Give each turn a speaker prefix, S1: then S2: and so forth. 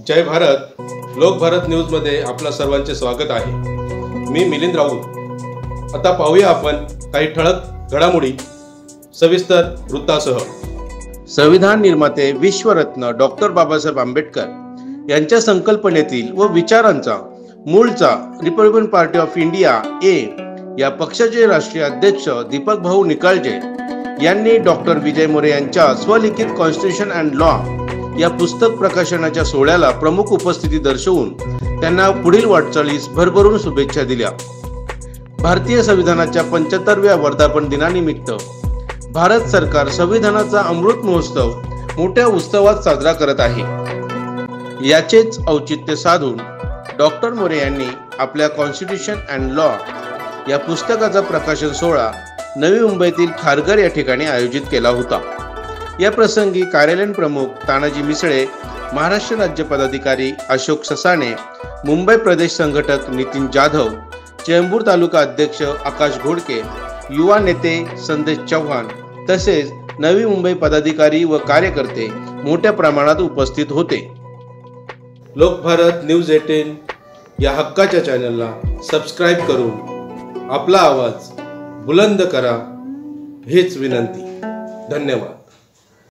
S1: जय भारत. लोक भारत न्यूज मध्ये आपल्या सर्वांचे स्वागत आहे. मी मिलिंद राऊत. आता पाहूया आपण काही ठळक घडामोडी सविस्तर वृत्तासह. संविधान निर्माते विश्वरत्न डॉक्टर बाबासाहेब आंबेडकर यांच्या संकल्पनेतील व विचारांचा मूळचा रिपब्लिकन पार्टी ऑफ इंडिया ए या पक्षाचे राष्ट्रीय अध्यक्ष दीपक भाऊ निकाळजे यांनी डॉक्टर विजय मोरे यांच्या स्वलिखित कॉन्स्टिट्यूशन अँड लॉ या पुस्तक प्रकाशनाच्या सोहळ्याला प्रमुख उपस्थिती दर्शवून त्यांना पुढील वाटचालीस भरभरून शुभेच्छा दिल्या. भारतीय संविधानाच्या 75व्या वर्धापन दिनानिमित्त भारत सरकार संविधानाचा अमृत महोत्सव मोठ्या उत्सवात साजरा करत आहे. याचेच औचित्य साधून डॉक्टर मोरे यांनी आपल्या कॉन्स्टिट्यूशन अँड लॉ या पुस्तकाचा प्रकाशन सोहळा नवी मुंबईतील खारघर या ठिकाणी आयोजित केला होता. या प्रसंगी कार्यालयीन प्रमुख तानाजी मिसळे, महाराष्ट्र राज्य पदाधिकारी अशोक ससाणे, मुंबई प्रदेश संघटक नितीन जाधव, चेंबूर तालुका अध्यक्ष आकाश घोडके, युवा नेते संदेश चव्हाण तसेच नवी मुंबई पदाधिकारी व कार्यकर्ते मोठ्या प्रमाणात उपस्थित होते. लोक भारत न्यूज 18 या हक्काच्या चॅनलला सबस्क्राईब करून आपला आवाज बुलंद करा हीच विनंती. धन्यवाद.